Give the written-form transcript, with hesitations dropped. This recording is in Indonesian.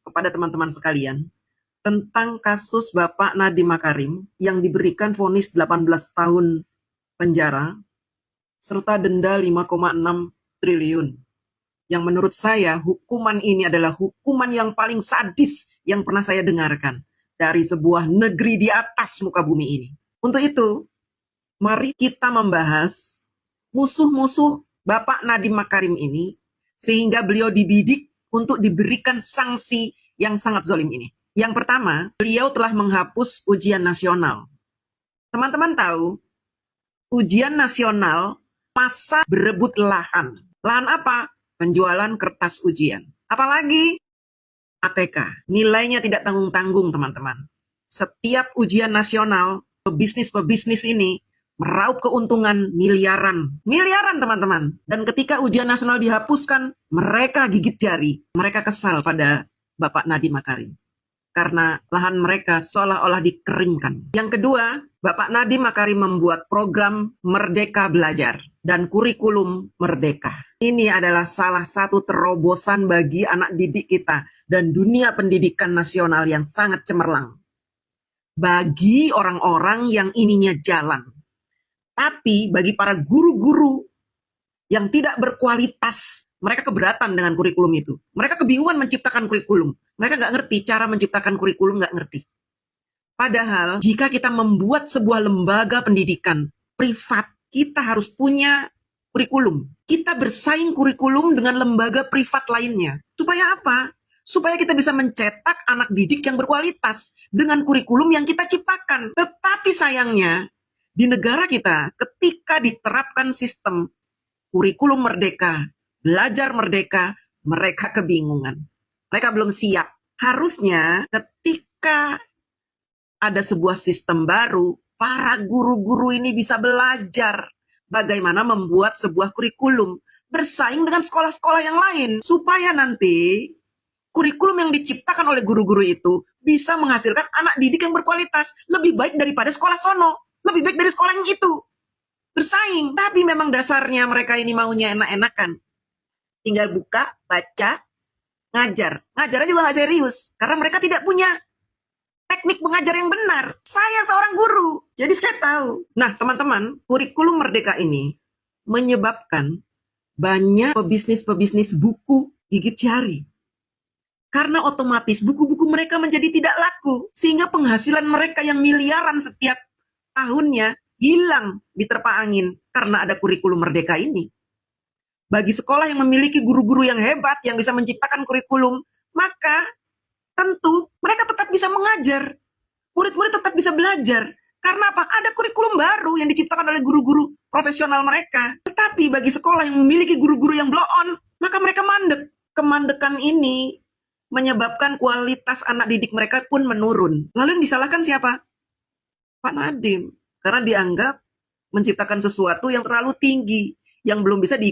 kepada teman-teman sekalian tentang kasus Bapak Nadiem Makarim yang diberikan vonis 18 tahun penjara serta denda 5,6 triliun. Yang menurut saya hukuman ini adalah hukuman yang paling sadis yang pernah saya dengarkan dari sebuah negeri di atas muka bumi ini. Untuk itu, mari kita membahas musuh-musuh Bapak Nadiem Makarim ini sehingga beliau dibidik untuk diberikan sanksi yang sangat zalim ini. Yang pertama, beliau telah menghapus ujian nasional. Teman-teman tahu, ujian nasional masa berebut lahan. Lahan apa? Penjualan kertas ujian. Apalagi ATK. Nilainya tidak tanggung-tanggung, teman-teman. Setiap ujian nasional, pebisnis-pebisnis ini meraup keuntungan miliaran. Miliaran, teman-teman. Dan ketika ujian nasional dihapuskan, mereka gigit jari. Mereka kesal pada Bapak Nadiem Makarim. Karena lahan mereka seolah-olah dikeringkan. Yang kedua, Bapak Nadiem Makarim membuat program Merdeka Belajar dan kurikulum Merdeka. Ini adalah salah satu terobosan bagi anak didik kita dan dunia pendidikan nasional yang sangat cemerlang. Bagi orang-orang yang ininya jalan. Tapi bagi para guru-guru yang tidak berkualitas, mereka keberatan dengan kurikulum itu. Mereka kebingungan menciptakan kurikulum. Mereka nggak ngerti cara menciptakan kurikulum, nggak ngerti. Padahal jika kita membuat sebuah lembaga pendidikan privat, kita harus punya kurikulum. Kita bersaing kurikulum dengan lembaga privat lainnya. Supaya apa? Supaya kita bisa mencetak anak didik yang berkualitas dengan kurikulum yang kita ciptakan. Tetapi sayangnya, di negara kita ketika diterapkan sistem kurikulum merdeka, belajar merdeka, mereka kebingungan. Mereka belum siap. Harusnya ketika ada sebuah sistem baru, para guru-guru ini bisa belajar bagaimana membuat sebuah kurikulum bersaing dengan sekolah-sekolah yang lain. Supaya nanti kurikulum yang diciptakan oleh guru-guru itu bisa menghasilkan anak didik yang berkualitas. Lebih baik daripada sekolah sono. Lebih baik dari sekolah yang itu. Bersaing. Tapi memang dasarnya mereka ini maunya enak-enakan. Tinggal buka, baca, ngajar. Ngajarnya juga nggak serius. Karena mereka tidak punya teknik mengajar yang benar. Saya seorang guru. Jadi saya tahu. Nah, teman-teman, kurikulum merdeka ini menyebabkan banyak pebisnis-pebisnis buku gigit jari. Karena otomatis buku-buku mereka menjadi tidak laku. Sehingga penghasilan mereka yang miliaran setiap tahunnya hilang diterpa angin karena ada kurikulum merdeka ini. Bagi sekolah yang memiliki guru-guru yang hebat, yang bisa menciptakan kurikulum, maka tentu mereka tetap bisa mengajar. Murid-murid tetap bisa belajar. Karena apa? Ada kurikulum baru yang diciptakan oleh guru-guru profesional mereka. Tetapi bagi sekolah yang memiliki guru-guru yang blow on, maka mereka mandek. Kemandekan ini menyebabkan kualitas anak didik mereka pun menurun. Lalu yang disalahkan siapa? Pak Nadiem. Karena dianggap menciptakan sesuatu yang terlalu tinggi, yang belum bisa di